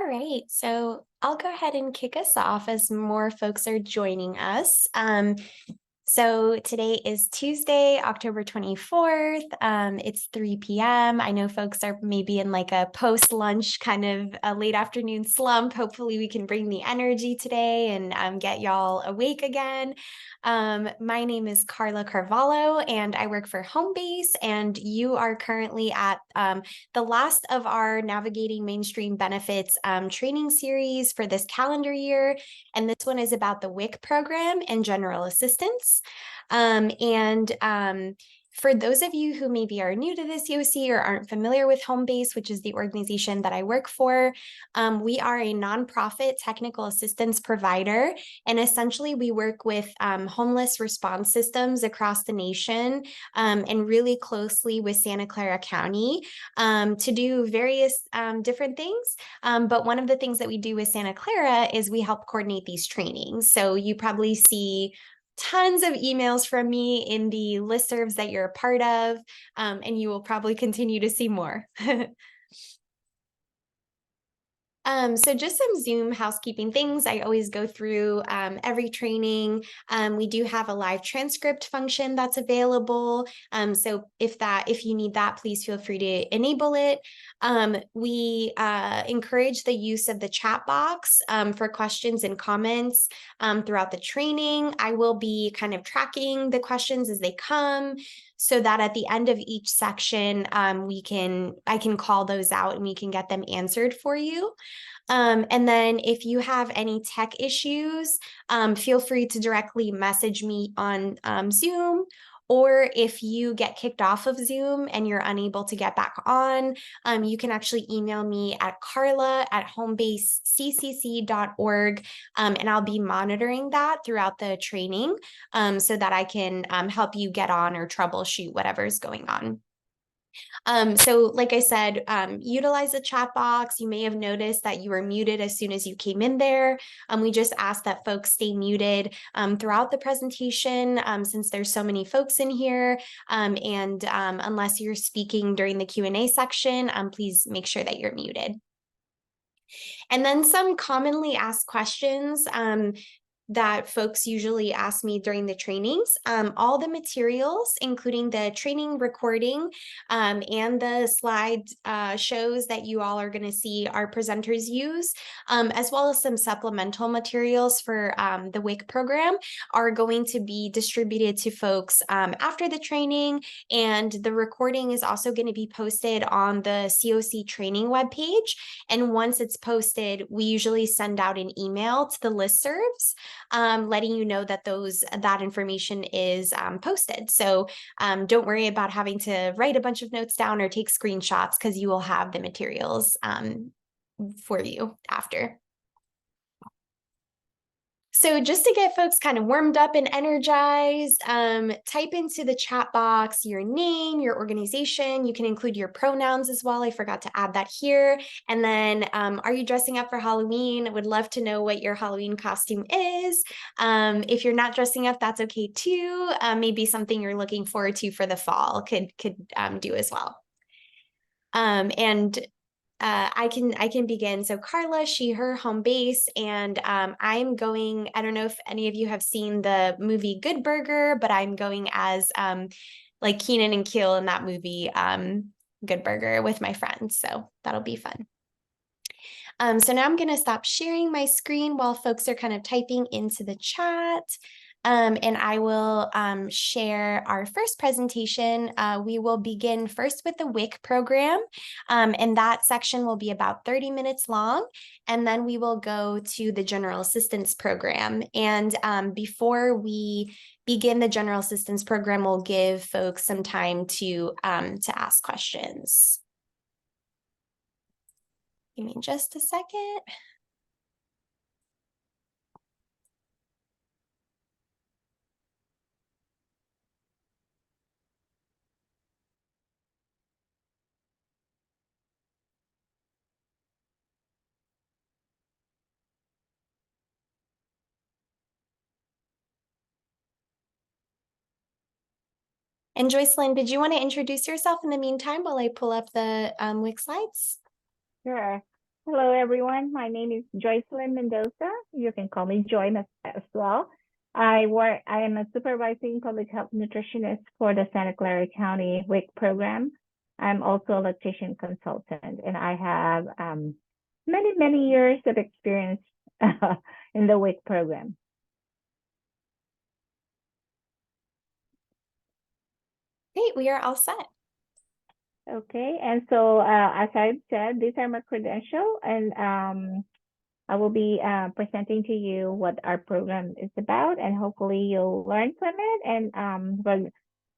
All right, so I'll go ahead and kick us off as more folks are joining us. So today is Tuesday, October 24th. It's 3 p.m. I know folks are maybe in like a post-lunch kind of a late afternoon slump. Hopefully we can bring the energy today and get y'all awake again. My name is Carla Carvalho and I work for Homebase, and you are currently at the last of our Navigating Mainstream Benefits training series for this calendar year. And this one is about the WIC program and general assistance. For those of you who maybe are new to the CoC or aren't familiar with Homebase, which is the organization that I work for, we are a nonprofit technical assistance provider. And essentially we work with homeless response systems across the nation and really closely with Santa Clara County to do various different things. But one of the things that we do with Santa Clara is we help coordinate these trainings. So you probably see tons of emails from me in the listservs that you're a part of, and you will probably continue to see more. So just some Zoom housekeeping things. I always go through every training. We do have a live transcript function that's available. So if you need that, please feel free to enable it. We encourage the use of the chat box for questions and comments throughout the training. I will be kind of tracking the questions as they come, so that at the end of each section, I can call those out and we can get them answered for you. And then if you have any tech issues, feel free to directly message me on Zoom. Or if you get kicked off of Zoom and you're unable to get back on, you can actually email me at carla@homebasecc.org, and I'll be monitoring that throughout the training so that I can help you get on or troubleshoot whatever's going on. So like I said, utilize the chat box. You may have noticed that you were muted as soon as you came in there. We just ask that folks stay muted throughout the presentation since there's so many folks in here. Unless you're speaking during the Q&A section, please make sure that you're muted. And then some commonly asked questions that folks usually ask me during the trainings. All the materials, including the training recording and the slide shows that you all are going to see our presenters use, as well as some supplemental materials for the WIC program, are going to be distributed to folks after the training. And the recording is also going to be posted on the CoC training webpage. And once it's posted, we usually send out an email to the listservs letting you know that that information is posted. So don't worry about having to write a bunch of notes down or take screenshots, because you will have the materials for you after. So just to get folks kind of warmed up and energized, type into the chat box your name, your organization. You can include your pronouns as well. I forgot to add that here. And then, are you dressing up for Halloween? I would love to know what your Halloween costume is. If you're not dressing up, that's okay too. Maybe something you're looking forward to for the fall could do as well. I can begin. So Carla, she, her, Homebase, and I'm going, I don't know if any of you have seen the movie Good Burger, but I'm going as like Keenan and Kel in that movie, Good Burger, with my friends. So that'll be fun. So now I'm going to stop sharing my screen while folks are kind of typing into the chat. And I will share our first presentation. We will begin first with the WIC program, and that section will be about 30 minutes long, and then we will go to the general assistance program. And before we begin the general assistance program, we'll give folks some time to ask questions. Give me just a second. And Joycelyn, did you want to introduce yourself in the meantime while I pull up the WIC slides? Sure. Hello, everyone. My name is Joycelyn Mendoza. You can call me Joy as well. I am a supervising public health nutritionist for the Santa Clara County WIC program. I'm also a lactation consultant, and I have many years of experience in the WIC program. Great, we are all set. Okay, and so as I've said, these are my credentials, and I will be presenting to you what our program is about, and hopefully you'll learn from it, and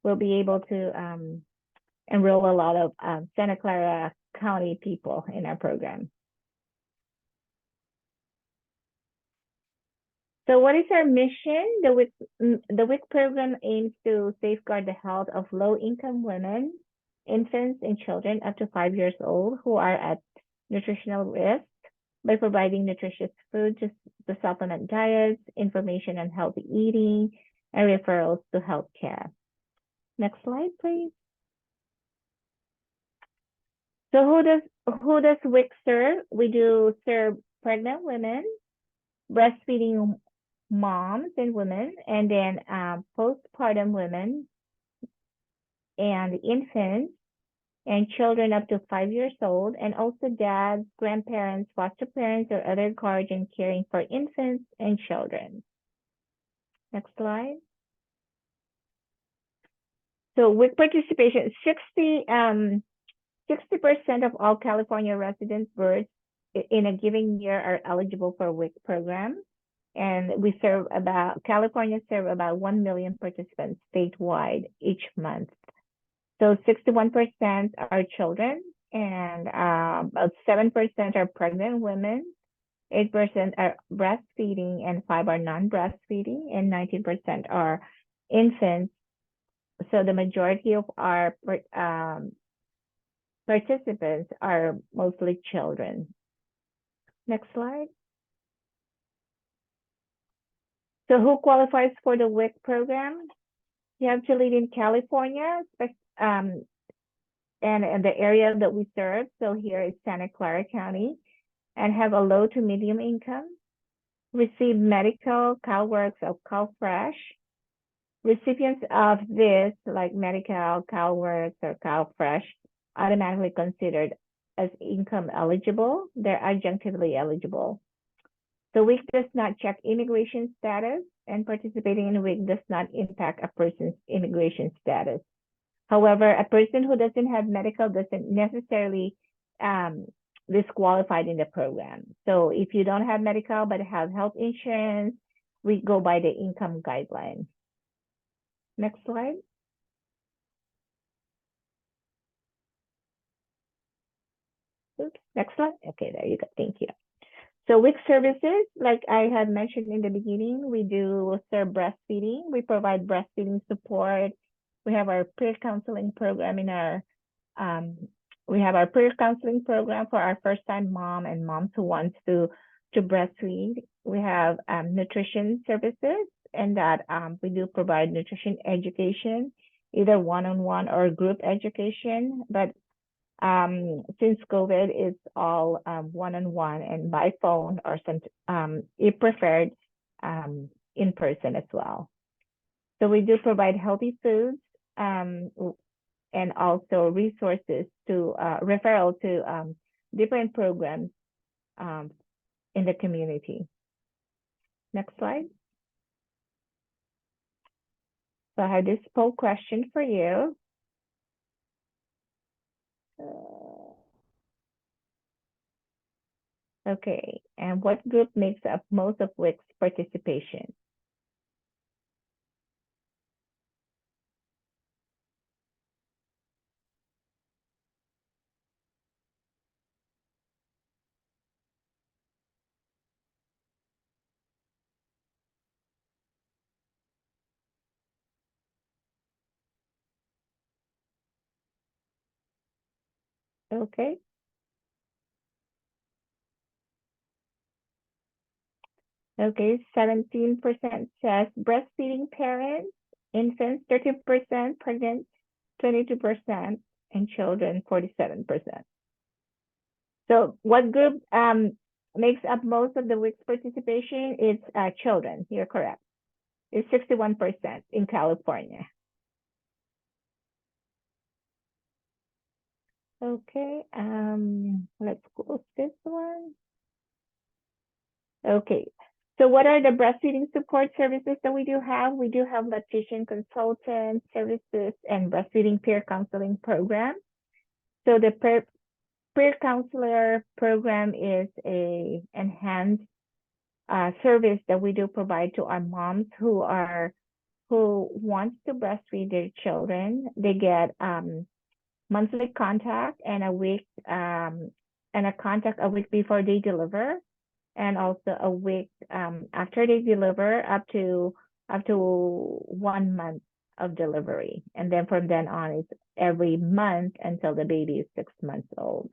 we'll be able to enroll a lot of Santa Clara County people in our program. So what is our mission? The WIC program aims to safeguard the health of low-income women, infants, and children up to 5 years old who are at nutritional risk by providing nutritious food to supplement diets, information on healthy eating, and referrals to healthcare. Next slide, please. So who does WIC serve? We do serve pregnant women, breastfeeding moms and women, and then postpartum women and infants and children up to 5 years old, and also dads, grandparents, foster parents, or other guardians caring for infants and children. Next slide. So with participation, 60% of all California resident births in a given year are eligible for WIC program. And California serve about 1 million participants statewide each month. So 61% are children, and about 7% are pregnant women, 8% are breastfeeding, and 5% are non-breastfeeding, and 19% are infants. So the majority of our participants are mostly children. Next slide. So who qualifies for the WIC program? You have to live in California, and the area that we serve. So here is Santa Clara County, and have a low to medium income. Receive medical, CalWorks, or CalFresh. Recipients of this, like medical, CalWorks, or CalFresh, automatically considered as income eligible. They're adjunctively eligible. The WIC does not check immigration status, and participating in WIC does not impact a person's immigration status. However, a person who doesn't have medical doesn't necessarily disqualified in the program. So if you don't have medical but have health insurance, we go by the income guideline. Next slide. Oops, next slide. Okay, there you go. Thank you. So WIC services, like I had mentioned in the beginning, we do serve breastfeeding. We provide breastfeeding support. We have our peer counseling program we have our peer counseling program for our first-time mom and moms who wants to breastfeed. We have nutrition services, and that we do provide nutrition education, either one-on-one or group education. But since COVID, it's all one-on-one and by phone, or if preferred, in person as well. So we do provide healthy foods, and also resources to referral to different programs in the community. Next slide. So I have this poll question for you. Okay, and what group makes up most of WIC's participation? Okay. Okay, 17% says breastfeeding parents, infants 30%, pregnant 22%, and children 47%. So what group makes up most of the WIC participation? It's children. You're correct. It's 61% in California. Okay, let's close this one. Okay, so what are the breastfeeding support services that we do have? We do have lactation consultant services and breastfeeding peer counseling program. So the peer counselor program is a enhanced service that we do provide to our moms who want to breastfeed their children. They get monthly contact and a week and a contact a week before they deliver, and also a week after they deliver up to 1 month of delivery, and then from then on it's every month until the baby is 6 months old.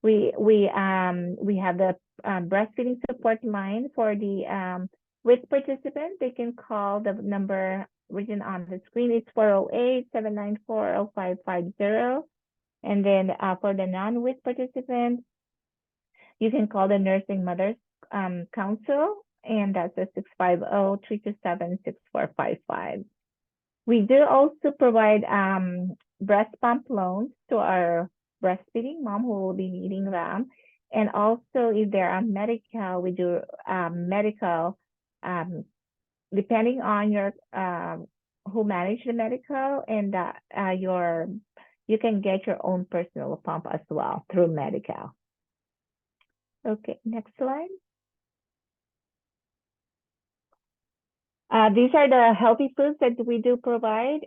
We have the breastfeeding support line for the WIC participants. They can call the number written on the screen. It's 408-794-0550. And then for the non-WIC participants, you can call the Nursing Mothers Council, and that's a 650-327-6455. We do also provide breast pump loans to our breastfeeding mom who will be needing them. And also if they're on medical, we do medical, depending on your who manage the medical, and you can get your own personal pump as well through medical. Okay, next slide. These are the healthy foods that we do provide,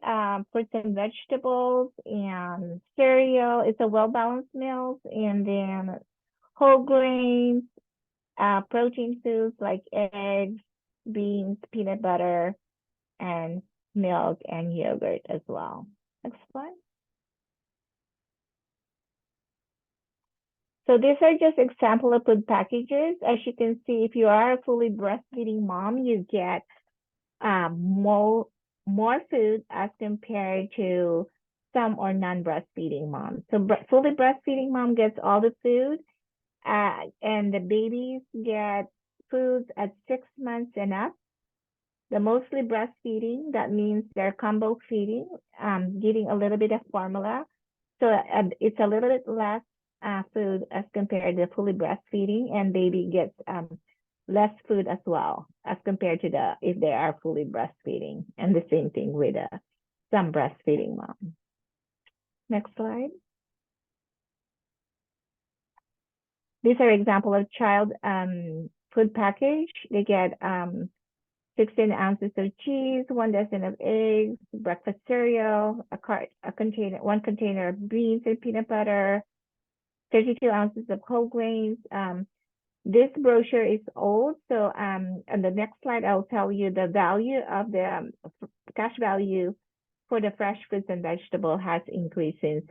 fruits and vegetables and cereal. It's a well-balanced meals, and then whole grains, protein foods like eggs, beans, peanut butter, and milk and yogurt as well. Next slide. So these are just example of food packages. As you can see, if you are a fully breastfeeding mom, you get more food as compared to some or non-breastfeeding moms. So fully breastfeeding mom gets all the food, and the babies get foods at 6 months and up. The mostly breastfeeding, that means they're combo feeding, giving a little bit of formula. So it's a little bit less food as compared to fully breastfeeding, and baby gets less food as well as compared to if they are fully breastfeeding, and the same thing with some breastfeeding mom. Next slide. These are example of child food package. They get 16 ounces of cheese, 1 dozen of eggs, breakfast cereal, one container of beans and peanut butter, 32 ounces of whole grains. This brochure is old, so on the next slide, I'll tell you the value of the cash value for the fresh fruits and vegetables has increased since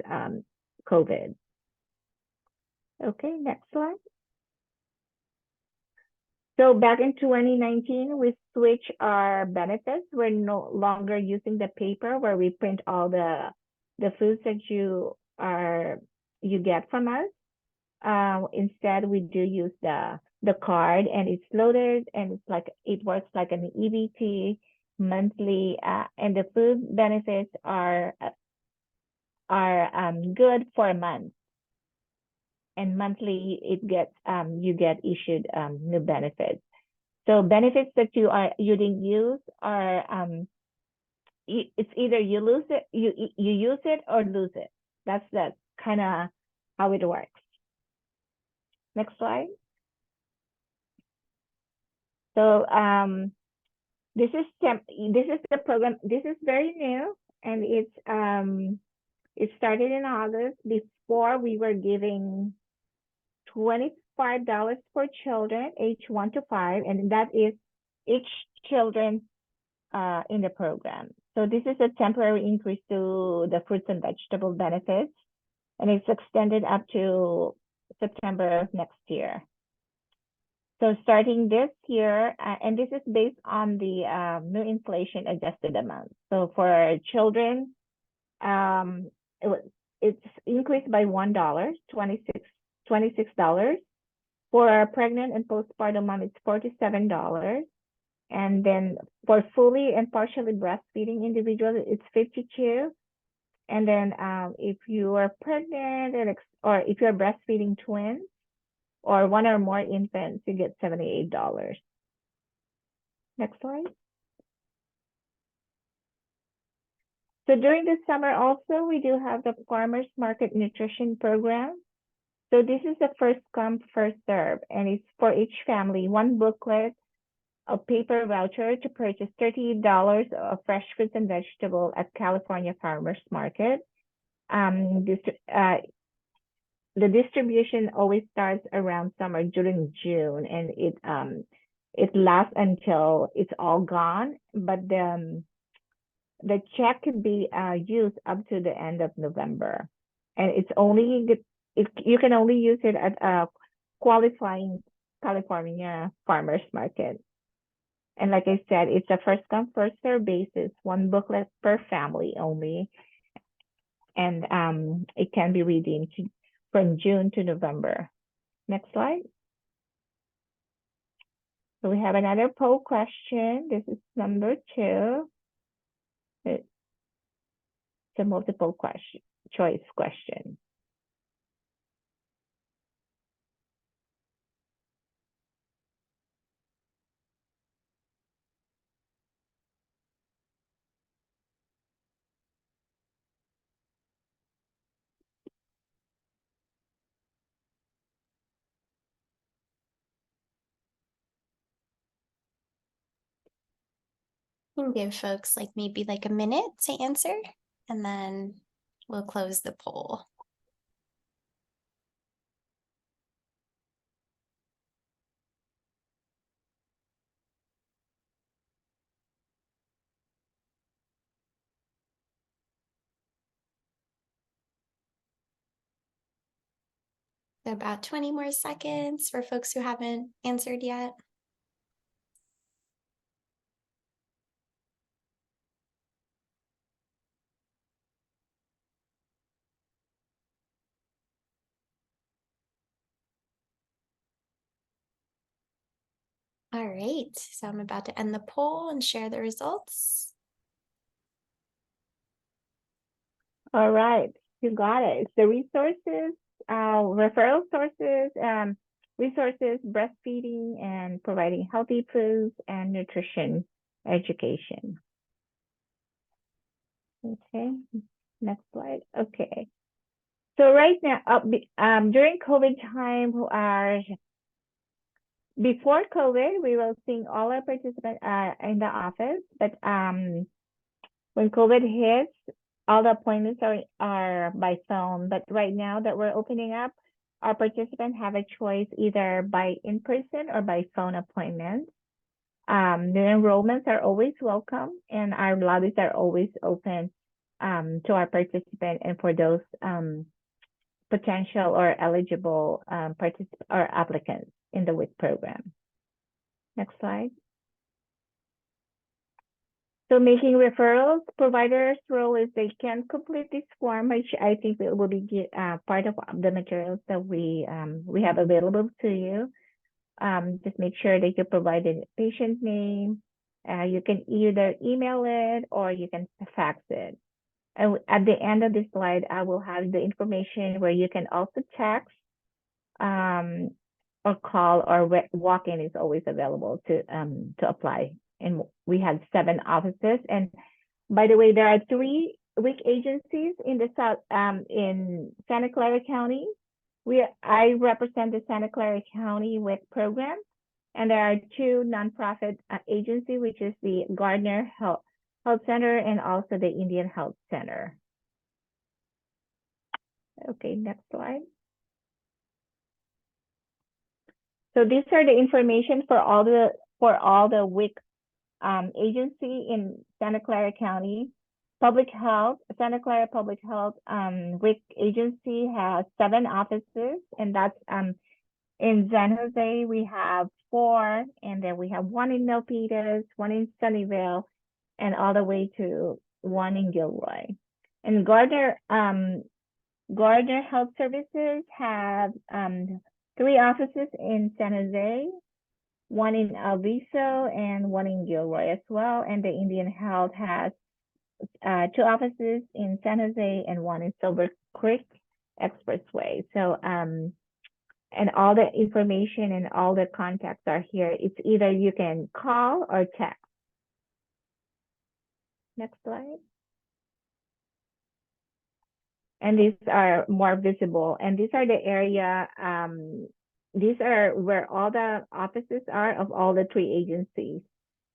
COVID. Okay, next slide. So back in 2019, we switched our benefits. We're no longer using the paper where we print all the foods that you get from us. Instead, we do use the card, and it's loaded, and it works like an EBT monthly, and the food benefits are good for a month, and monthly you get issued new benefits. So benefits that you didn't use are it's either you use it or lose it. That's kind of how it works. Next slide. So this is the program. This is very new, and it started in August. Before, we were giving $25 for children age 1 to 5, and that is each children in the program. So this is a temporary increase to the fruits and vegetable benefits, and it's extended up to September of next year. So starting this year, and this is based on the new inflation adjusted amount. So for children, it's increased by $1, $26. For pregnant and postpartum mom, it's $47. And then for fully and partially breastfeeding individuals, it's $52. And then if you are pregnant or if you're breastfeeding twins or one or more infants, you get $78. Next slide. So during the summer also, we do have the Farmers Market Nutrition Program. So this is the first come, first serve, and it's for each family, one booklet, a paper voucher to purchase $30 of fresh fruits and vegetables at California Farmers Market. The distribution always starts around summer during June, and it lasts until it's all gone. But the check can be used up to the end of November, and you can only use it at a qualifying California Farmers Market. And like I said, it's a first come, first serve basis, one booklet per family only. And it can be redeemed from June to November. Next slide. So we have another poll question. This is number 2. It's a multiple choice question. You can give folks maybe a minute to answer, and then we'll close the poll. About 20 more seconds for folks who haven't answered yet. All right, so I'm about to end the poll and share the results. All right, you got it. It's the resources, referral sources, resources, breastfeeding, and providing healthy foods and nutrition education. Okay, next slide. Okay. So right now, during COVID time, before COVID, we were seeing all our participants in the office, but when COVID hits, all the appointments are by phone. But right now that we're opening up, our participants have a choice either by in-person or by phone appointments. The enrollments are always welcome, and our lobbies are always open to our participants and for those potential or eligible participants or applicants in the WIC program. Next slide. So making referrals, providers' role is they can complete this form, which I think will be part of the materials that we have available to you. Just make sure that you provide a patient name. You can either email it or you can fax it. And at the end of this slide, I will have the information where you can also text or call, or walk-in is always available to apply. And we have 7 offices. And by the way, there are 3 WIC agencies in the South, in Santa Clara County. I represent the Santa Clara County WIC program, and there are 2 nonprofit agencies, which is the Gardner Health Center and also the Indian Health Center. Okay, next slide. So these are the information for all the WIC agency in Santa Clara County. Public Health, Santa Clara Public Health WIC agency has 7 offices, and that's in San Jose we have 4, and then we have 1 in Milpitas, 1 in Sunnyvale, and all the way to 1 in Gilroy. And Gardner Gardner Health Services have 3 offices in San Jose, 1 in Alviso, and 1 in Gilroy as well. And the Indian Health has 2 offices in San Jose and 1 in Silver Creek Expressway. So, and all the information and all the contacts are here. It's either you can call or text. Next slide. And these are more visible. And these are the area, these are where all the offices are of all the 3 agencies.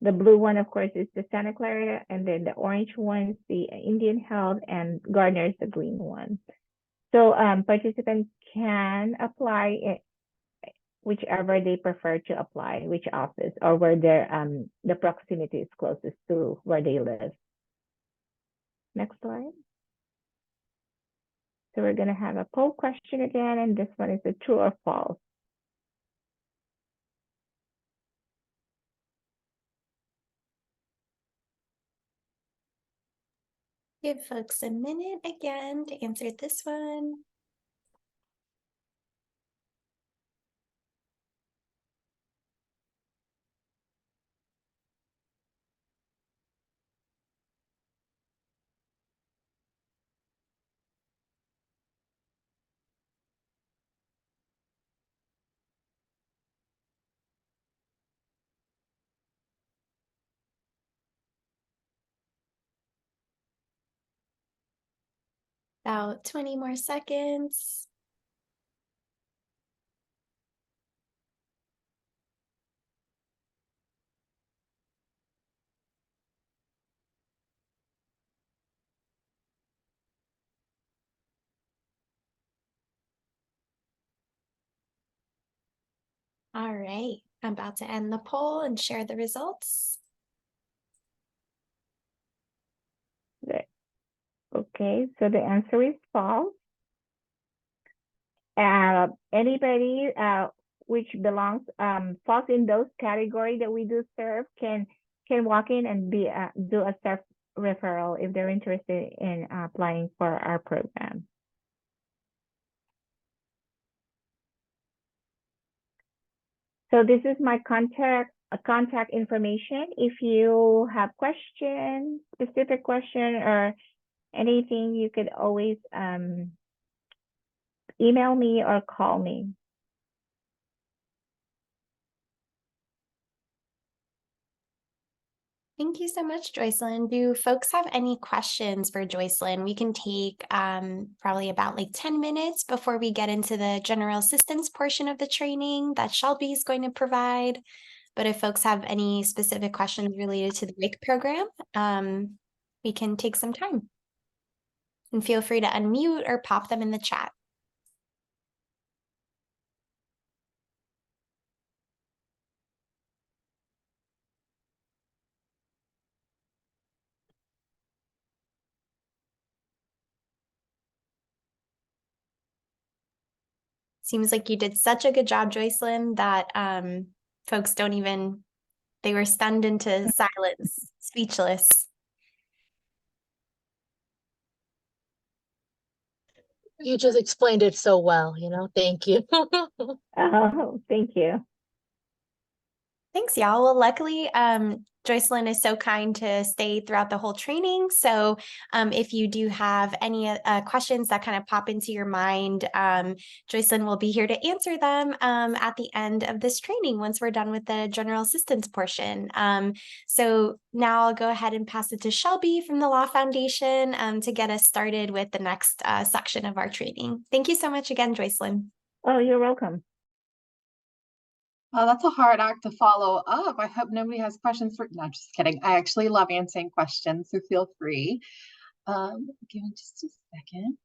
The blue one, of course, is the Santa Clara, and then the orange one is the Indian Health, and Gardner is the green one. So participants can apply it, whichever they prefer to apply, which office, or where their the proximity is closest to where they live. Next slide. So we're going to have a poll question again, and this one is a true or false. Give folks a minute again to answer this one. About 20 more seconds. All right, I'm about to end the poll and share the results. Okay, so the answer is false. Anybody which belongs falls in those categories that we do serve can walk in and be do a self referral if they're interested in applying for our program. So this is my contact information. If you have questions, specific question or anything, you could always email me or call me. Thank you so much, Joycelyn. Do folks have any questions for Joycelyn? We can take probably about like 10 minutes before we get into the general assistance portion of the training that Shelby is going to provide. But if folks have any specific questions related to the WIC program, we can take some time. And feel free to unmute or pop them in the chat. Seems like you did such a good job, Joycelyn, that folks don't even, they were stunned into silence, speechless. You just explained it so well, thank you. Oh, thank you. Thanks, y'all. Well, luckily, Joycelyn is so kind to stay throughout the whole training. So if you do have any questions that kind of pop into your mind, Joycelyn will be here to answer them at the end of this training once we're done with the general assistance portion. So now I'll go ahead and pass it to Shelby from the Law Foundation to get us started with the next section of our training. Thank you so much again, Joycelyn. Oh, you're welcome. Oh, that's a hard act to follow up. I hope nobody has questions for, no, just kidding. I actually love answering questions, so feel free. Give me just a second.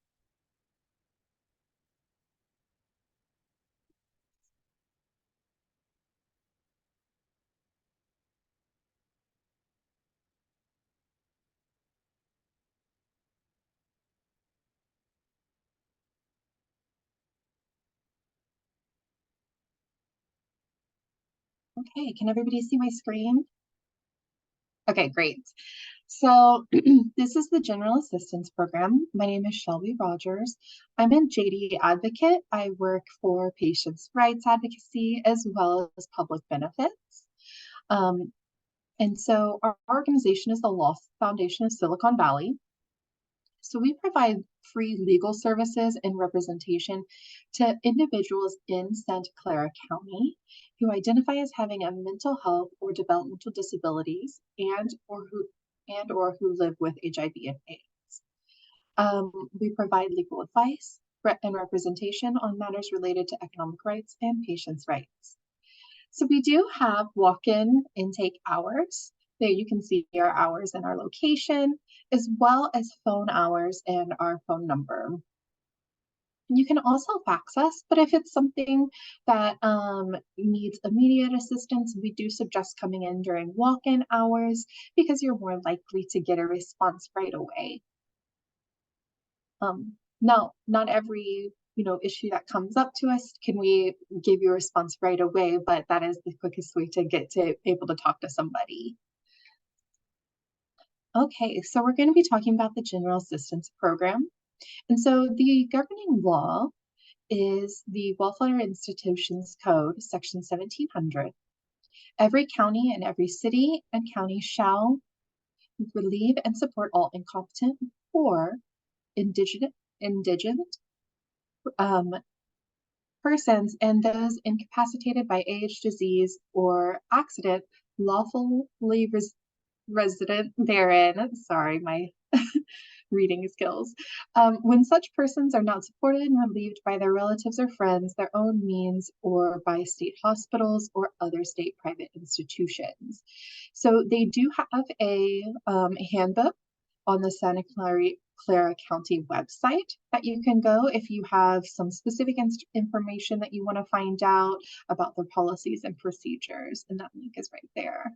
Okay, can everybody see my screen? Okay, great. So this is the General Assistance Program. My name is Shelby Rogers. I'm a JD advocate. I work for patients' rights advocacy as well as public benefits. And so our organization is the Law Foundation of Silicon Valley. So we provide free legal services and representation to individuals in Santa Clara County who identify as having a mental health or developmental disabilities and or who live with HIV and AIDS. We provide legal advice and representation on matters related to economic rights and patients' rights. So we do have walk-in intake hours. There you can see our hours and our location, as well as phone hours and our phone number. You can also fax us, but if it's something that needs immediate assistance, we do suggest coming in during walk-in hours because you're more likely to get a response right away. Now, not every issue that comes up to us can we give you a response right away, but that is the quickest way to get to able to talk to somebody. Okay, so we're going to be talking about the General Assistance Program. And so the governing law is the Welfare Institutions Code, Section 1700. Every county and every city and county shall relieve and support all incompetent or indigent persons and those incapacitated by age, disease, or accident lawfully resident therein. Sorry, my reading skills. When such persons are not supported and relieved by their relatives or friends, their own means, or by state hospitals or other state private institutions. So they do have a handbook on the Santa Clara County website that you can go if you have some specific information that you want to find out about their policies and procedures, and that link is right there.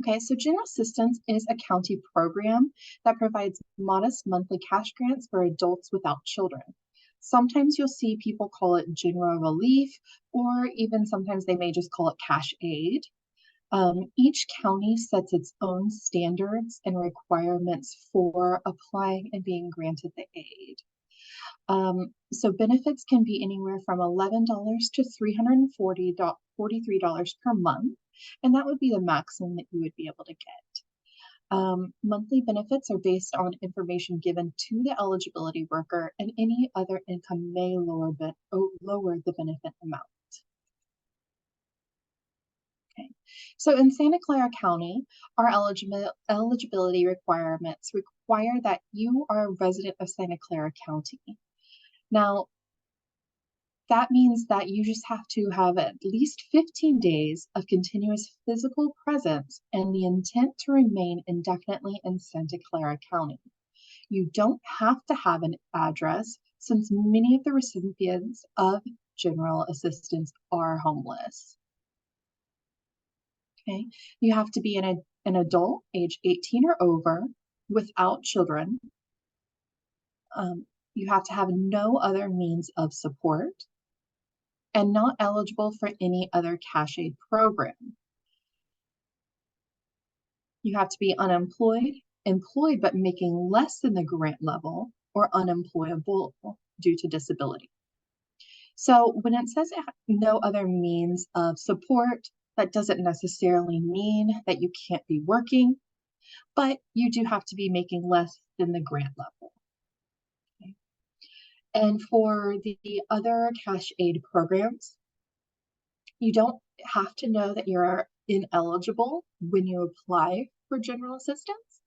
Okay, so General Assistance is a county program that provides modest monthly cash grants for adults without children. Sometimes you'll see people call it general relief, or even sometimes they may just call it cash aid. Each county sets its own standards and requirements for applying and being granted the aid. So benefits can be anywhere from $11 to $343 per month, and that would be the maximum that you would be able to get. Monthly benefits are based on information given to the eligibility worker, and any other income may lower the benefit amount. Okay. So in Santa Clara County, our eligibility requirements require that you are a resident of Santa Clara County. Now, that means that you just have to have at least 15 days of continuous physical presence and the intent to remain indefinitely in Santa Clara County. You don't have to have an address since many of the recipients of general assistance are homeless. Okay, you have to be an adult, age 18 or over, without children. You have to have no other means of support and not eligible for any other cash aid program. You have to be unemployed, employed but making less than the grant level, or unemployable due to disability. So when it says no other means of support, that doesn't necessarily mean that you can't be working, but you do have to be making less than the grant level. Okay. And for the other cash aid programs, you don't have to know that you're ineligible when you apply for general assistance,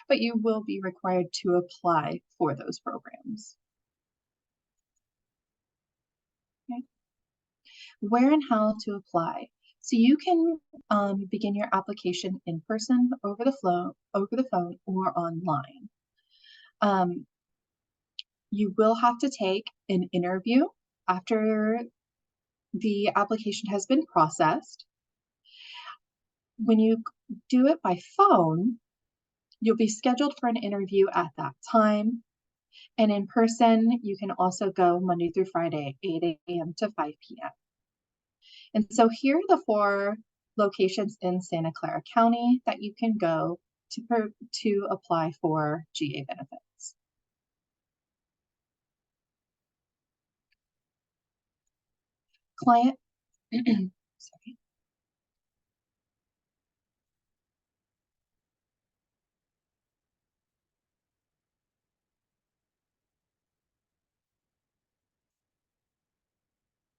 but you will be required to apply for those programs. Okay. Where and how to apply. So you can begin your application in person, over the phone, or online. You will have to take an interview after the application has been processed. When you do it by phone, you'll be scheduled for an interview at that time. And in person, you can also go Monday through Friday, 8 a.m. to 5 p.m. And so here are the 4 locations in Santa Clara County that you can go to apply for GA benefits. Client, sorry.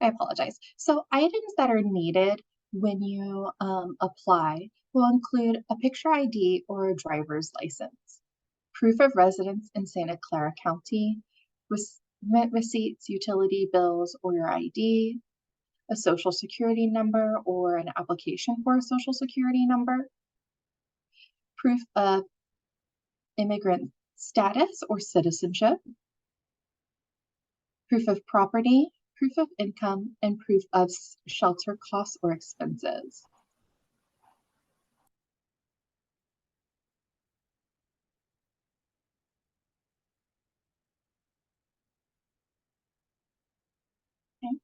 I apologize. So items that are needed when you apply will include a picture ID or a driver's license, proof of residence in Santa Clara County, receipts, utility bills, or your ID, a social security number or an application for a social security number, proof of immigrant status or citizenship, proof of property, proof of income, and proof of shelter costs or expenses. Okay.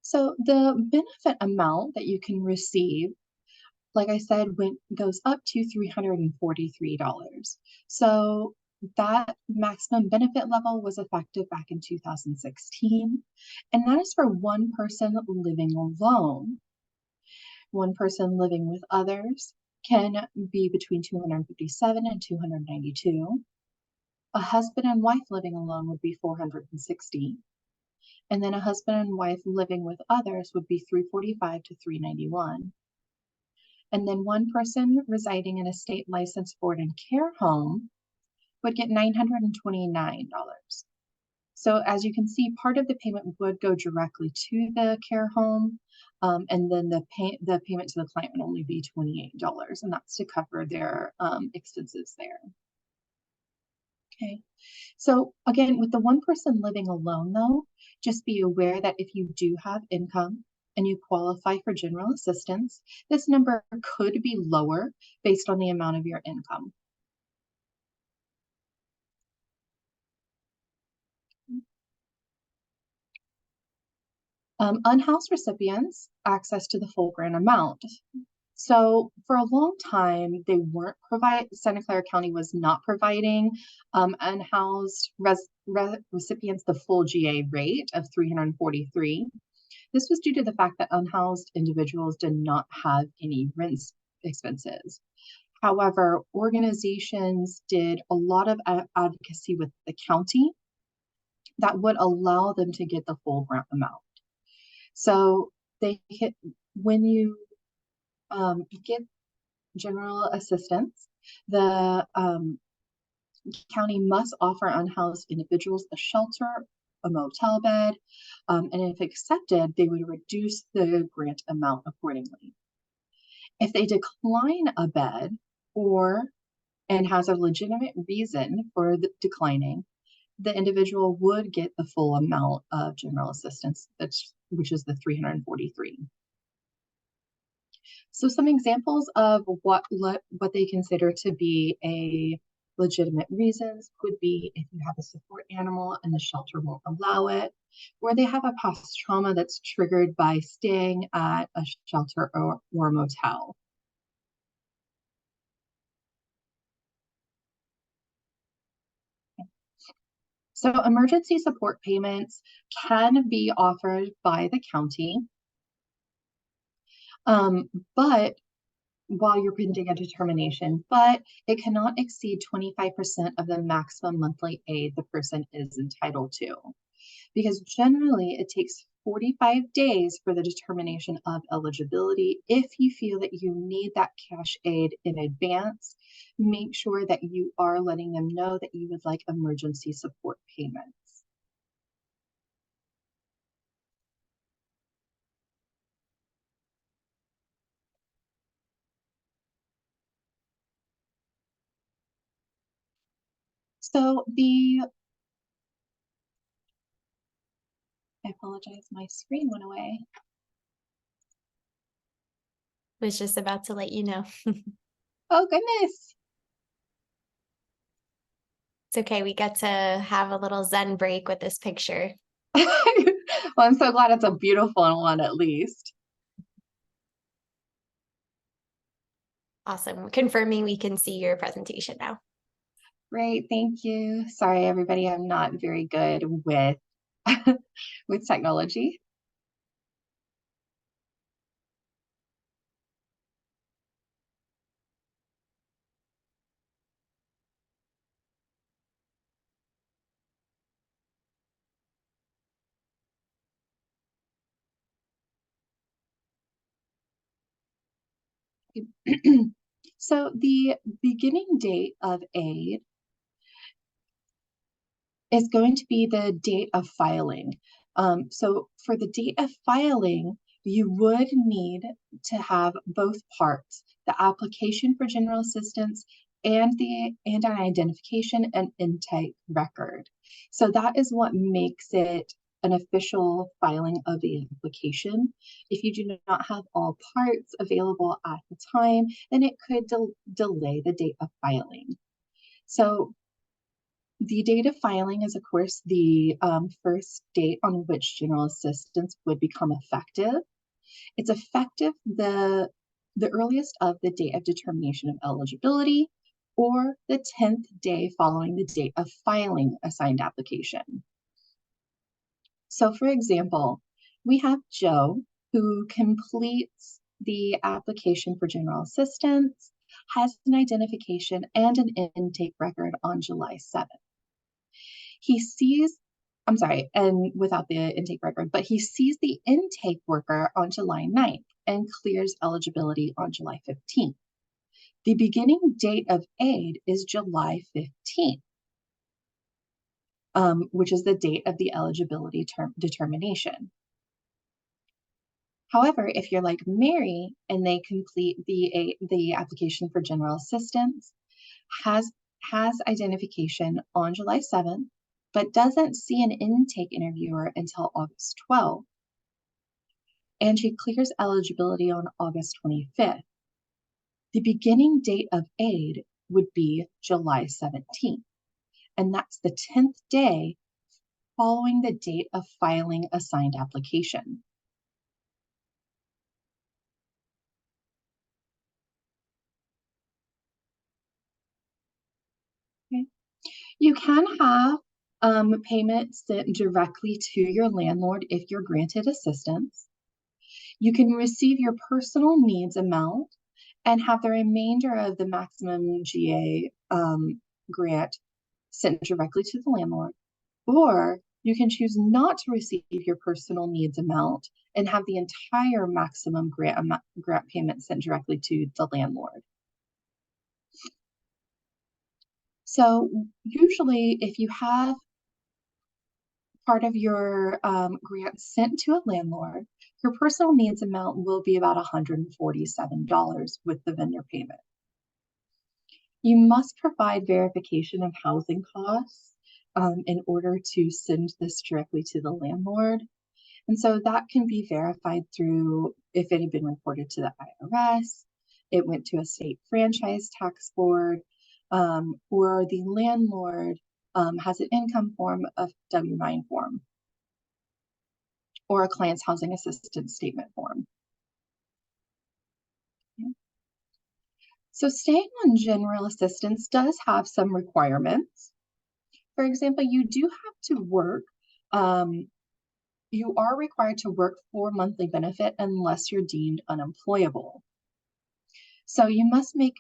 So the benefit amount that you can receive, like I said, goes up to $343. So that maximum benefit level was effective back in 2016, and that is for one person living alone. One person living with others can be between 257 and 292. A husband and wife living alone would be 460. And then a husband and wife living with others would be 345 to 391. And then one person residing in a state licensed board and care home would get $929. So as you can see, part of the payment would go directly to the care home, and then the payment to the client would only be $28, and that's to cover their expenses there. Okay, so again, with the one person living alone though, just be aware that if you do have income and you qualify for general assistance, this number could be lower based on the amount of your income. Unhoused recipients access to the full grant amount. So for a long time, they weren't Santa Clara County was not providing unhoused recipients the full GA rate of $343. This was due to the fact that unhoused individuals did not have any rent expenses. However, organizations did a lot of advocacy with the county that would allow them to get the full grant amount. So when you get general assistance, the county must offer unhoused individuals a shelter, a motel bed, and if accepted, they would reduce the grant amount accordingly. If they decline a bed and has a legitimate reason for declining, the individual would get the full amount of general assistance, which is the $343. So some examples of what they consider to be a legitimate reasons would be if you have a support animal and the shelter won't allow it, or they have a past trauma that's triggered by staying at a shelter or a motel. So emergency support payments can be offered by the county, but while you're pending a determination, but it cannot exceed 25% of the maximum monthly aid the person is entitled to. Because generally it takes 45 days for the determination of eligibility. If you feel that you need that cash aid in advance, make sure that you are letting them know that you would like emergency support payments. So I apologize, my screen went away. Was just about to let you know. Oh, goodness. It's okay. We get to have a little Zen break with this picture. Well, I'm so glad it's a beautiful one at least. Awesome. Confirming we can see your presentation now. Great, thank you. Sorry, everybody, I'm not very good with with technology. So the beginning date of aid is going to be the date of filing. So for the date of filing, you would need to have both parts, the application for general assistance and an identification and intake record. So that is what makes it an official filing of the application. If you do not have all parts available at the time, then it could delay the date of filing. So the date of filing is, of course, the first date on which general assistance would become effective. It's effective the earliest of the date of determination of eligibility or the 10th day following the date of filing a signed application. So for example, we have Joe who completes the application for general assistance, has an identification and an intake record on July 7th. He sees, I'm sorry, and without the intake record, but he sees the intake worker on July 9th and clears eligibility on July 15th. The beginning date of aid is July 15th, which is the date of the eligibility determination. However, if you're like Mary and they complete the application for general assistance, has identification on July 7th, but doesn't see an intake interviewer until August 12th, and she clears eligibility on August 25th. The beginning date of aid would be July 17th, and that's the 10th day following the date of filing a signed application. Okay. You can have payments sent directly to your landlord if you're granted assistance. You can receive your personal needs amount and have the remainder of the maximum GA grant sent directly to the landlord. Or you can choose not to receive your personal needs amount and have the entire maximum grant payment sent directly to the landlord. So usually if you have part of your grant sent to a landlord, your personal needs amount will be about $147 with the vendor payment. You must provide verification of housing costs in order to send this directly to the landlord. And so that can be verified through if it had been reported to the IRS, it went to a state franchise tax board, or the landlord has an income form of W-9 form or a client's housing assistance statement form. Okay. So staying on general assistance does have some requirements. For example, you do have to work, you are required to work for monthly benefit unless you're deemed unemployable. So you must make,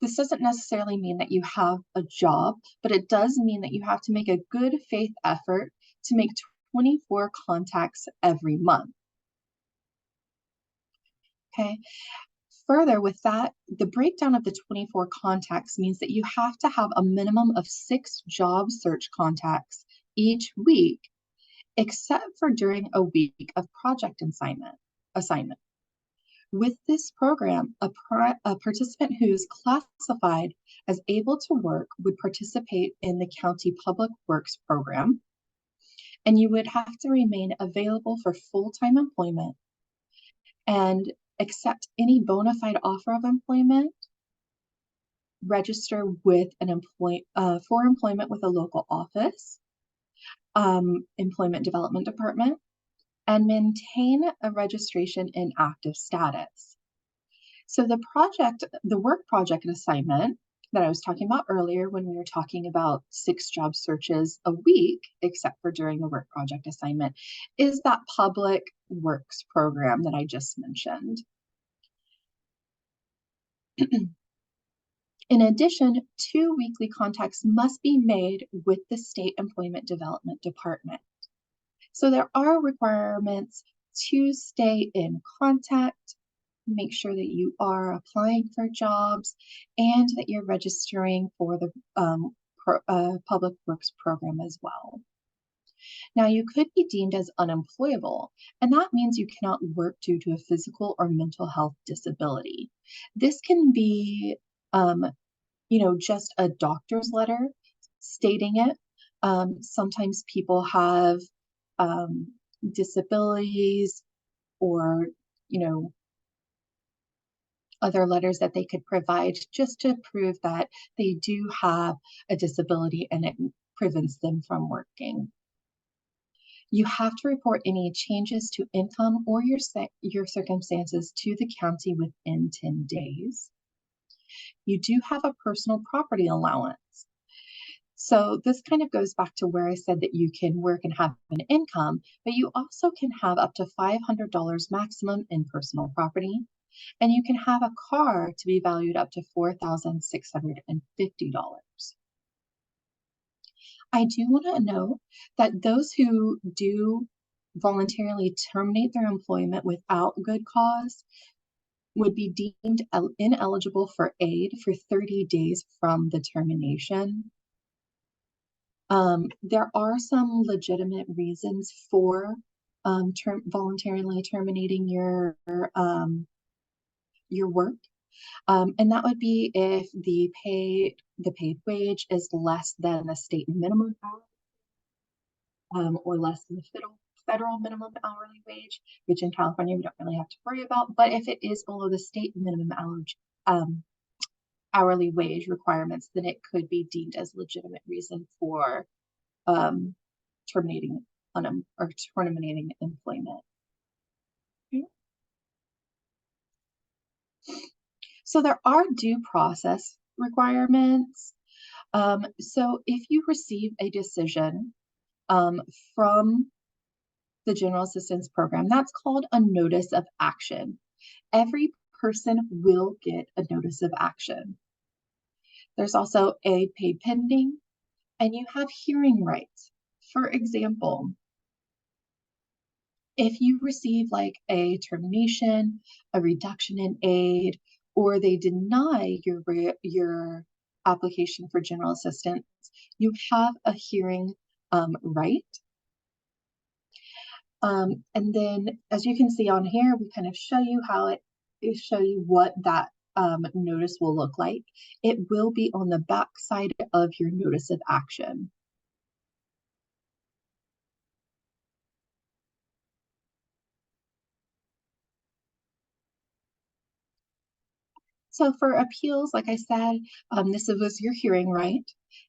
this doesn't necessarily mean that you have a job, but it does mean that you have to make a good faith effort to make 24 contacts every month. Okay. Further, with that, the breakdown of the 24 contacts means that you have to have a minimum of 6 job search contacts each week, except for during a week of project assignment. With this program, a participant who is classified as able to work would participate in the county public works program, and you would have to remain available for full-time employment and accept any bona fide offer of employment, register with an for employment with a local office, employment development department, and maintain a registration in active status. So the work project assignment that I was talking about earlier when we were talking about 6 job searches a week, except for during the work project assignment, is that public works program that I just mentioned. In addition, 2 weekly contacts must be made with the State Employment Development Department. So there are requirements to stay in contact, make sure that you are applying for jobs, and that you're registering for the public works program as well. Now, you could be deemed as unemployable, and that means you cannot work due to a physical or mental health disability. This can be, just a doctor's letter stating it. Sometimes people have disabilities or, other letters that they could provide just to prove that they do have a disability and it prevents them from working. You have to report any changes to income or your circumstances to the county within 10 days. You do have a personal property allowance. So this kind of goes back to where I said that you can work and have an income, but you also can have up to $500 maximum in personal property, and you can have a car to be valued up to $4,650. I do want to note that those who do voluntarily terminate their employment without good cause would be deemed ineligible for aid for 30 days from the termination. There are some legitimate reasons for voluntarily terminating your work. And that would be if the paid wage is less than the state minimum hourly, or less than the federal minimum hourly wage, which in California we don't really have to worry about. But if it is below the state minimum hourly wage requirements, then it could be deemed as legitimate reason for terminating employment. Okay. So there are due process requirements. So if you receive a decision from the General Assistance Program, that's called a notice of action. Every person will get a notice of action. There's also a paid pending, and you have hearing rights. For example, if you receive like a termination, a reduction in aid, or they deny your application for general assistance, you have a hearing right. And then, as you can see on here, we kind of show you what that notice will look like. It will be on the back side of your notice of action. So for appeals, like I said, this was your hearing right.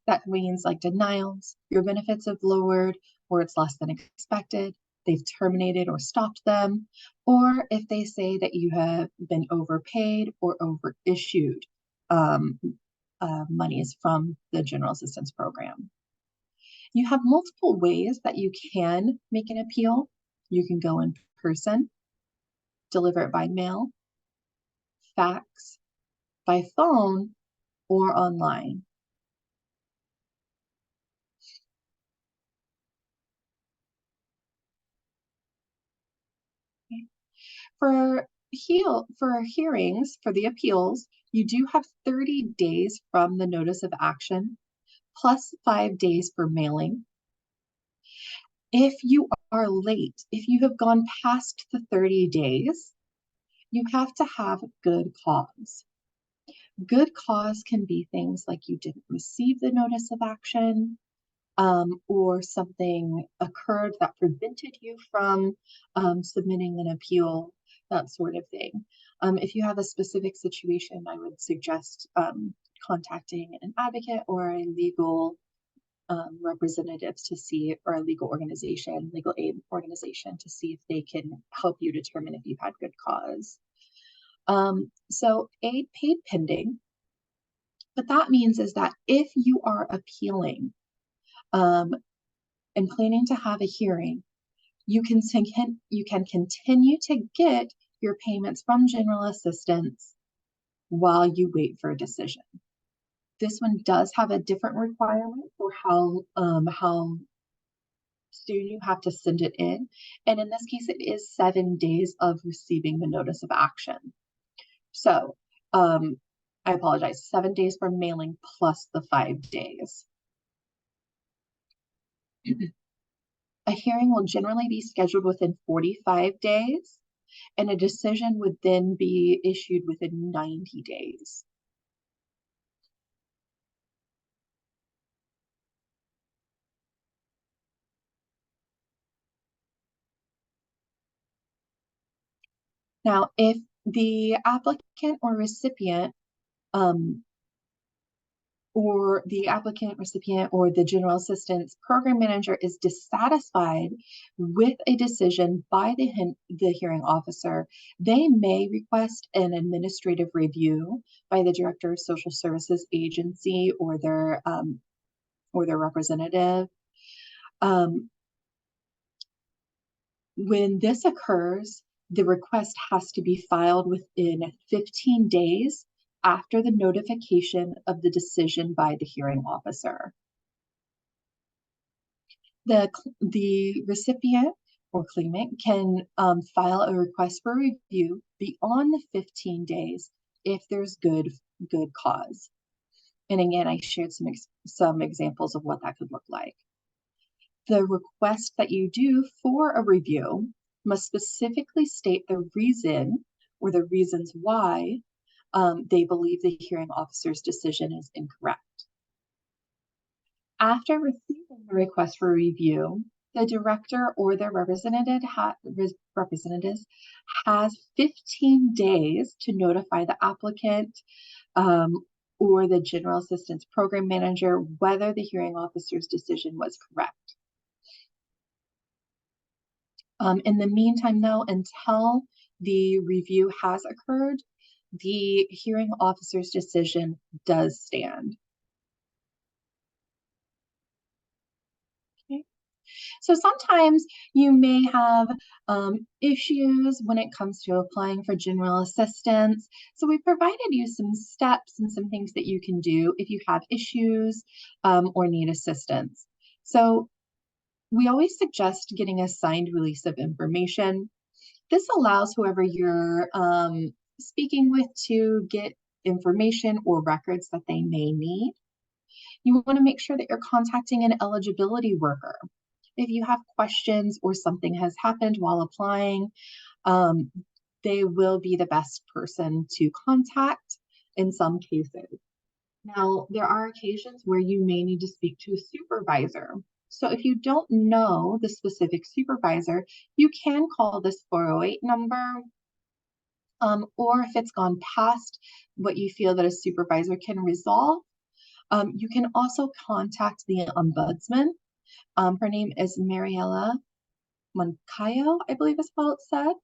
That means like denials, your benefits have lowered, or it's less than expected, they've terminated or stopped them, or if they say that you have been overpaid or overissued monies from the General Assistance Program. You have multiple ways that you can make an appeal. You can go in person, deliver it by mail, fax, by phone, or online. Okay. For hearings, for the appeals, you do have 30 days from the notice of action, plus 5 days for mailing. If you are late, if you have gone past the 30 days, you have to have good cause. Good cause can be things like you didn't receive the notice of action, or something occurred that prevented you from submitting an appeal, that sort of thing. If you have a specific situation, I would suggest contacting an advocate or a legal representatives to see, or a legal aid organization to see if they can help you determine if you had good cause. So aid paid pending. What that means is that if you are appealing and planning to have a hearing, you can continue to get your payments from general assistance while you wait for a decision. This one does have a different requirement for how soon you have to send it in. And in this case, it is 7 days of receiving the notice of action. So I apologize, 7 days for mailing plus the 5 days. A hearing will generally be scheduled within 45 days, and a decision would then be issued within 90 days. Now, if the applicant or recipient or the general assistance program manager is dissatisfied with a decision by the hearing officer, they may request an administrative review by the director of social services agency or their representative. When this occurs, the request has to be filed within 15 days after the notification of the decision by the hearing officer. The recipient or claimant can file a request for review beyond the 15 days if there's good cause. And again, I shared some examples of what that could look like. The request that you do for a review must specifically state the reason or the reasons why they believe the hearing officer's decision is incorrect. After receiving the request for review, the director or their representatives has 15 days to notify the applicant or the general assistance program manager whether the hearing officer's decision was correct. In the meantime, though, until the review has occurred, the hearing officer's decision does stand. Okay. So sometimes you may have issues when it comes to applying for general assistance. So we provided you some steps and some things that you can do if you have issues or need assistance. So we always suggest getting a signed release of information. This allows whoever you're speaking with to get information or records that they may need. You want to make sure that you're contacting an eligibility worker. If you have questions or something has happened while applying, they will be the best person to contact in some cases. Now, there are occasions where you may need to speak to a supervisor. So if you don't know the specific supervisor, you can call this 408 number, or if it's gone past what you feel that a supervisor can resolve, you can also contact the ombudsman. Her name is Mariela Moncayo, I believe is how it's said.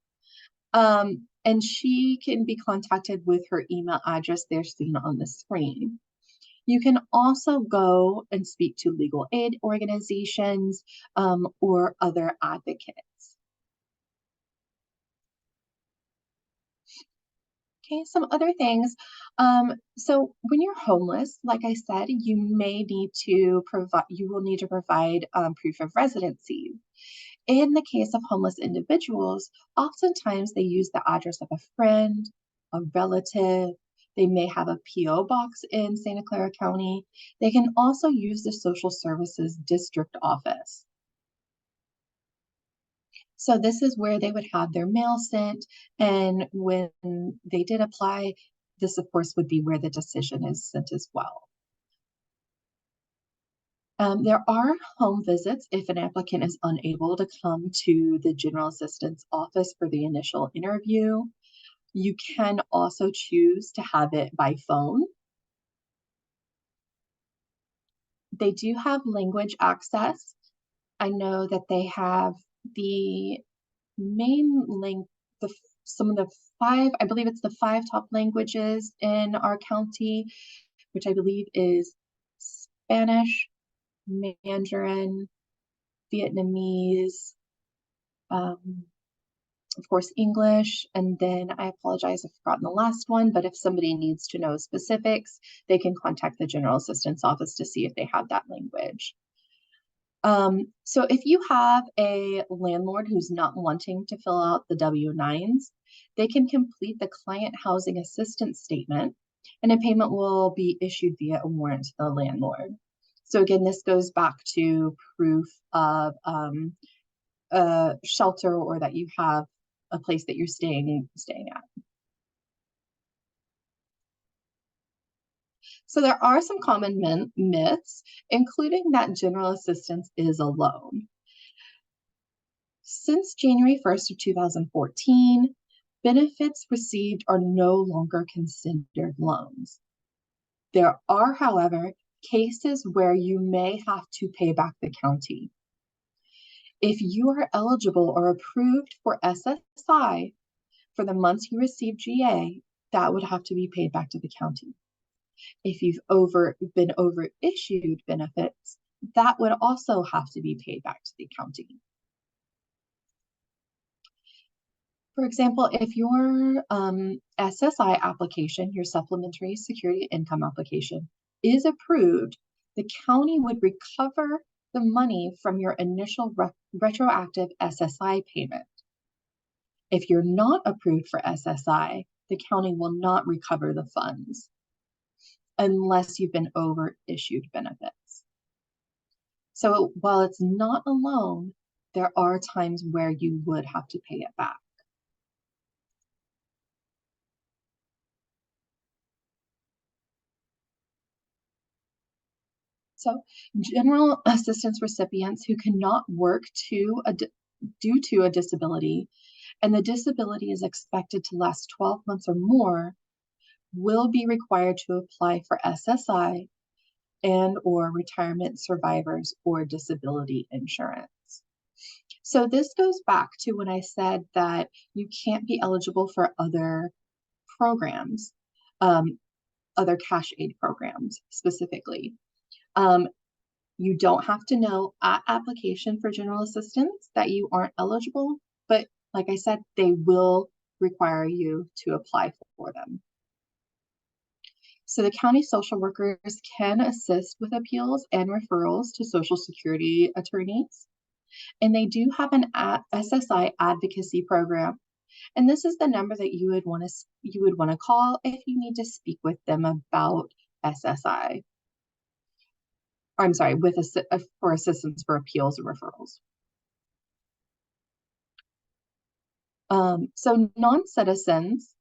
And she can be contacted with her email address there seen on the screen. You can also go and speak to legal aid organizations or other advocates. Okay, some other things. So when you're homeless, like I said, you will need to provide proof of residency. In the case of homeless individuals, oftentimes they use the address of a friend, a relative. They may have a P.O. box in Santa Clara County. They can also use the social services district office. So this is where they would have their mail sent. And when they did apply, this of course would be where the decision is sent as well. There are home visits if an applicant is unable to come to the general assistance office for the initial interview. You can also choose to have it by phone. They do have language access. I know that they have the main some of the five, I believe it's the 5 top languages in our county, which I believe is Spanish, Mandarin, Vietnamese, of course, English, and then I apologize, I've forgotten the last one, but if somebody needs to know specifics, they can contact the General Assistance Office to see if they have that language. So if you have a landlord who's not wanting to fill out the W-9s, they can complete the Client Housing Assistance Statement, and a payment will be issued via a warrant to the landlord. So again, this goes back to proof of a shelter, or that you have a place that you're staying at. So there are some common myths, including that general assistance is a loan. Since January 1st of 2014, benefits received are no longer considered loans. There are, however, cases where you may have to pay back the county. If you are eligible or approved for SSI for the months you receive GA, that would have to be paid back to the county. If you've been overissued benefits, that would also have to be paid back to the county. For example, if your SSI application, your Supplementary Security Income application, is approved, the county would recover the money from your initial retroactive SSI payment. If you're not approved for SSI, the county will not recover the funds unless you've been overissued benefits. So while it's not a loan, there are times where you would have to pay it back. So general assistance recipients who cannot work due to a disability, and the disability is expected to last 12 months or more, will be required to apply for SSI and or retirement survivors or disability insurance. So this goes back to when I said that you can't be eligible for other programs, other cash aid programs specifically. You don't have to know at application for general assistance that you aren't eligible, but like I said, they will require you to apply for them. So the county social workers can assist with appeals and referrals to Social Security attorneys. And they do have an SSI advocacy program. And this is the number that you would want to call if you need to speak with them about SSI. I'm sorry, for assistance for appeals and referrals. So non-citizens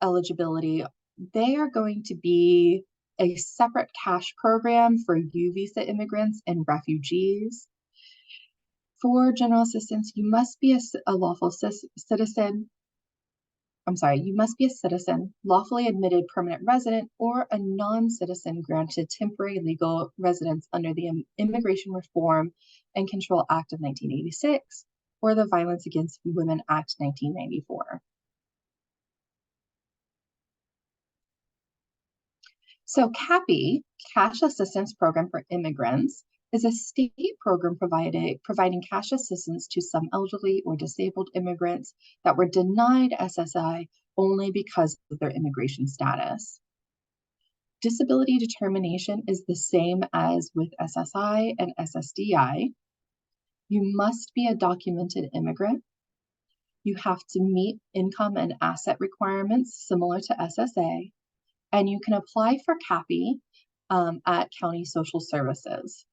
eligibility, they are going to be a separate cash program for U visa immigrants and refugees. For general assistance, you must be a lawful citizen. I'm sorry, you must be a citizen, lawfully admitted permanent resident, or a non-citizen granted temporary legal residence under the Immigration Reform and Control Act of 1986 or the Violence Against Women Act 1994. So CAPI, Cash Assistance Program for Immigrants, is a state program providing cash assistance to some elderly or disabled immigrants that were denied SSI only because of their immigration status. Disability determination is the same as with SSI and SSDI. You must be a documented immigrant. You have to meet income and asset requirements similar to SSA, and you can apply for CAPI at County Social Services.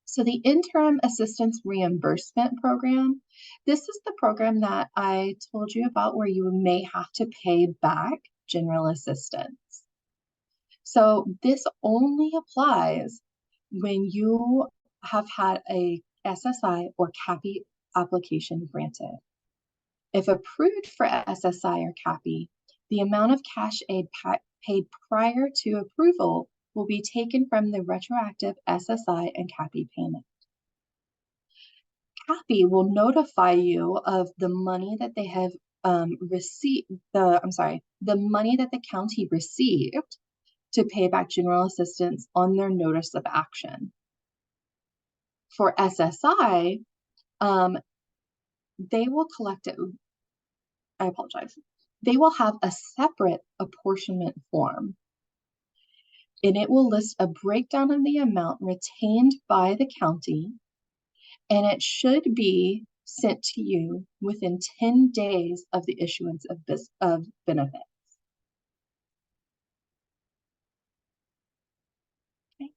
So the Interim Assistance Reimbursement Program, this is the program that I told you about where you may have to pay back general assistance. So this only applies when you have had a SSI or CAPI application granted. If approved for SSI or CAPI, the amount of cash aid paid prior to approval will be taken from the retroactive SSI and CAPI payment. happy, will notify you of the money that they have received, the money that the county received to pay back general assistance on their notice of action. For SSI, they will collect it. I apologize. They will have a separate apportionment form, and it will list a breakdown of the amount retained by the county, and it should be sent to you within 10 days of the issuance of benefits. Okay.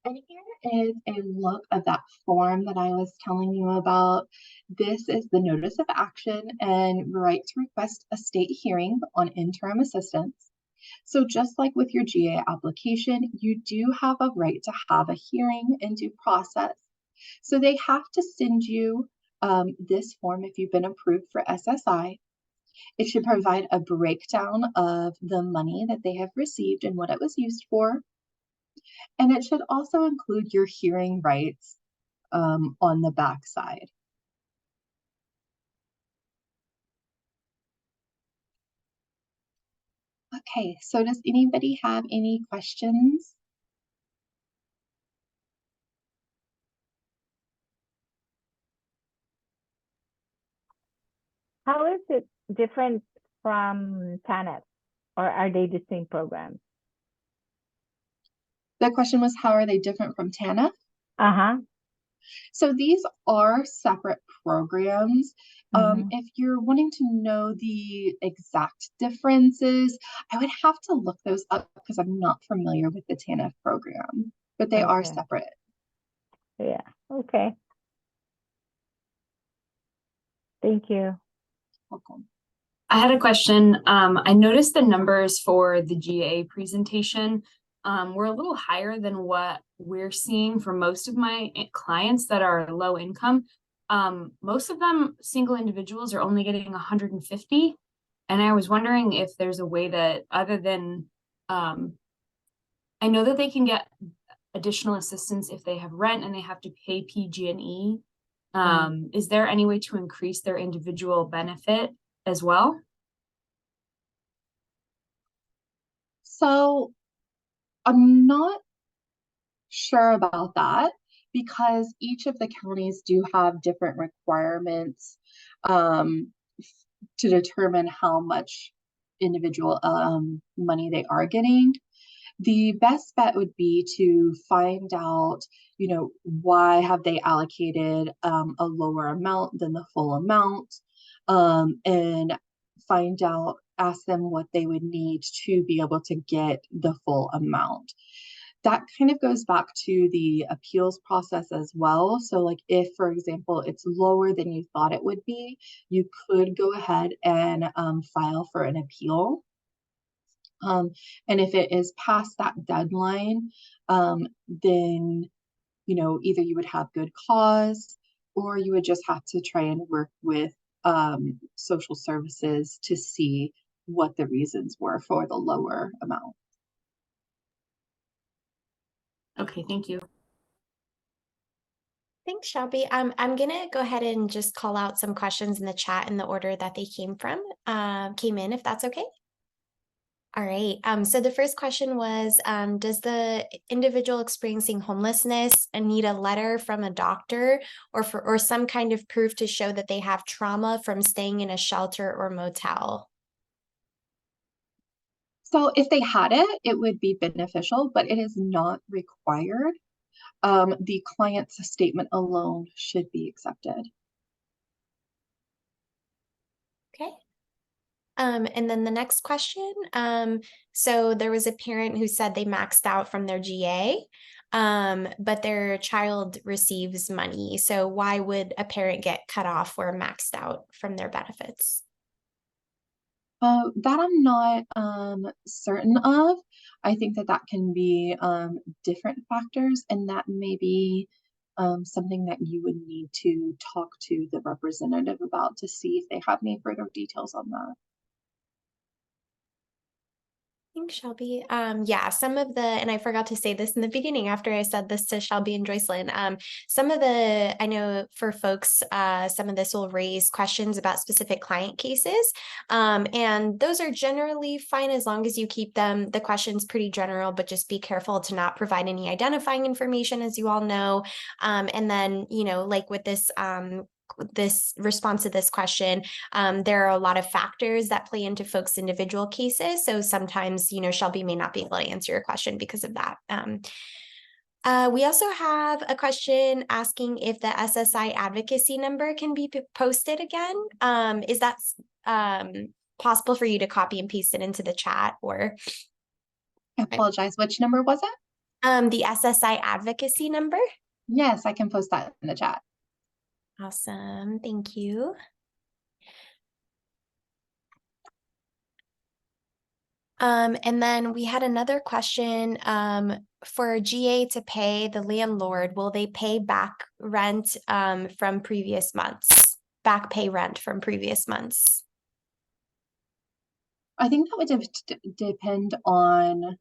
And here is a look of that form that I was telling you about. This is the notice of action and right to request a state hearing on interim assistance. So just like with your GA application, you do have a right to have a hearing and due process. So they have to send you this form if you've been approved for SSI. It should provide a breakdown of the money that they have received and what it was used for. And it should also include your hearing rights on the back side. Okay, so does anybody have any questions? How is it different from TANF, or are they the same programs? The question was, how are they different from TANF? Uh-huh. So these are separate programs. If you're wanting to know the exact differences, I would have to look those up because I'm not familiar with the TANF program, but they are Okay. separate. Yeah, okay. Thank you. Welcome. I had a question. I noticed the numbers for the GA presentation were a little higher than what we're seeing for most of my clients that are low income. Most of them, single individuals, are only getting 150. And I was wondering if there's a way that, other than, I know that they can get additional assistance if they have rent and they have to pay PG&E. Is there any way to increase their individual benefit as well? So I'm not sure about that because each of the counties do have different requirements to determine how much individual money they are getting. The best bet would be to find out, why have they allocated a lower amount than the full amount, and find out, ask them what they would need to be able to get the full amount. That kind of goes back to the appeals process as well. So like if, for example, it's lower than you thought it would be, you could go ahead and file for an appeal. And if it is past that deadline, then, either you would have good cause or you would just have to try and work with social services to see what the reasons were for the lower amount. Okay, thank you. Thanks, Shelby. I'm gonna go ahead and just call out some questions in the chat in the order that they came in, if that's okay. All right. So the first question was, does the individual experiencing homelessness need a letter from a doctor or some kind of proof to show that they have trauma from staying in a shelter or motel? So if they had it, it would be beneficial, but it is not required. The client's statement alone should be accepted. Okay. And then the next question, so there was a parent who said they maxed out from their GA, but their child receives money. So why would a parent get cut off or maxed out from their benefits? That I'm not certain of. I think that can be different factors, and that may be something that you would need to talk to the representative about to see if they have any further details on that. Thanks, Shelby. Yeah, some of the, and I forgot to say this in the beginning after I said this to Shelby and Joycelyn. Some of the, I know for folks, some of this will raise questions about specific client cases. And those are generally fine as long as you keep the questions pretty general, but just be careful to not provide any identifying information, as you all know. And then, like with this response to this question, there are a lot of factors that play into folks' individual cases. So sometimes, Shelby may not be able to answer your question because of that. We also have a question asking if the SSI advocacy number can be posted again. Is that possible for you to copy and paste it into the chat, or? I apologize. Which number was it? The SSI advocacy number. Yes, I can post that in the chat. Awesome. Thank you. And then we had another question, for GA to pay the landlord, will they pay back rent from previous months? Back pay rent from previous months? I think that would depend on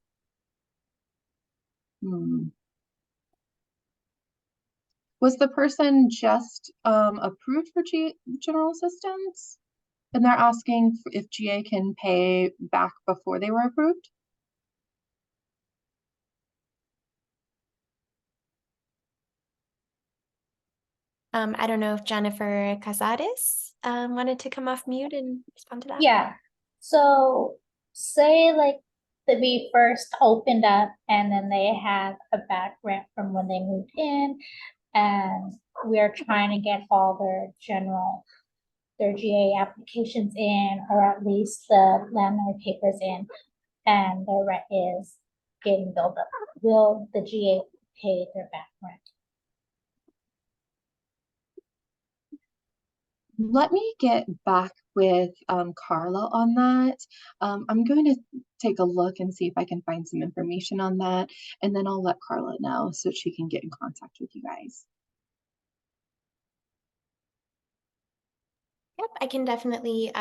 was the person just approved for general assistance? And they're asking if GA can pay back before they were approved? I don't know if Jennifer Casares wanted to come off mute and respond to that. Yeah. So say like we first opened up and then they have a back rent from when they moved in, and we are trying to get all their GA applications in, or at least the landlord papers in, and their rent is getting built up. Will the GA pay their back rent? Let me get back with Carla on that. I'm going to take a look and see if I can find some information on that, and then I'll let Carla know so she can get in contact with you guys. Yep, I can definitely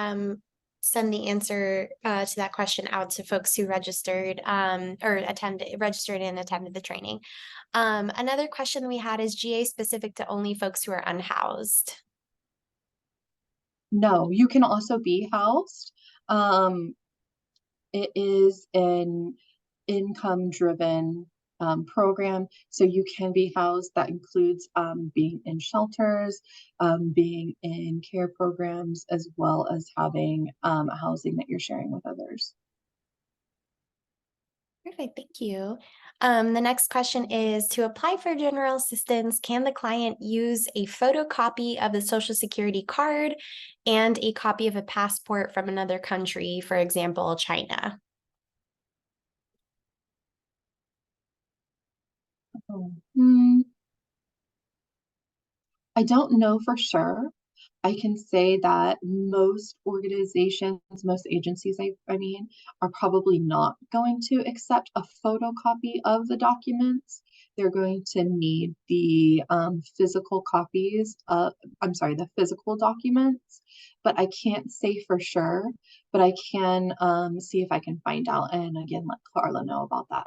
send the answer to that question out to folks who registered registered and attended the training. Another question we had is GA specific to only folks who are unhoused? No, you can also be housed. It is an income-driven program, so you can be housed. That includes being in shelters, being in care programs, as well as having housing that you're sharing with others. Perfect, thank you. The next question is, to apply for general assistance, can the client use a photocopy of the Social Security card and a copy of a passport from another country, for example, China? I don't know for sure. I can say that most organizations, most agencies, I mean, are probably not going to accept a photocopy of the documents. They're going to need the physical copies of, the physical documents, but I can't say for sure, but I can see if I can find out, and again, let Clara know about that.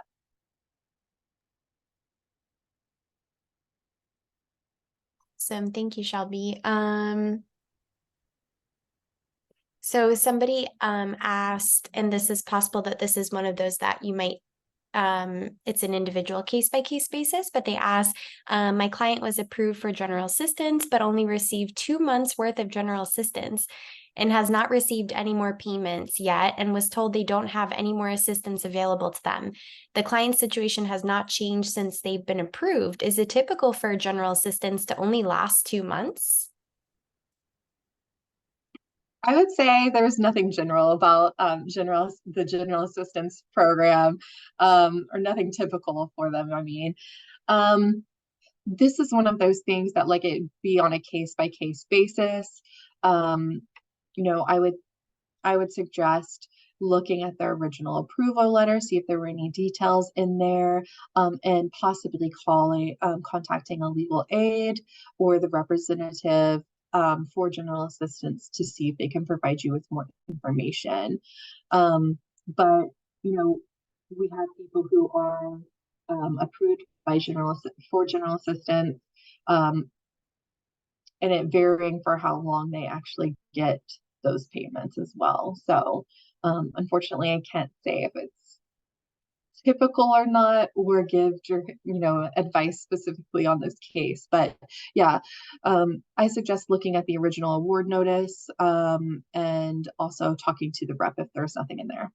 Awesome, thank you, Shelby. So somebody asked, and this is possible that this is one of those that you might, it's an individual case-by-case basis, but they asked, my client was approved for general assistance, but only received 2 months worth of general assistance and has not received any more payments yet, and was told they don't have any more assistance available to them. The client's situation has not changed since they've been approved. Is it typical for general assistance to only last 2 months? I would say there's nothing general about the general assistance program, or nothing typical for them. I mean, this is one of those things that like it be on a case-by-case basis. I would suggest looking at their original approval letter, see if there were any details in there, and possibly contacting a legal aid or the representative for general assistance to see if they can provide you with more information. But you know, we have people who are approved by general assistance, and it varying for how long they actually get those payments as well. So unfortunately, I can't say if it's typical or not, or give advice specifically on this case. But yeah, I suggest looking at the original award notice, and also talking to the rep if there's nothing in there.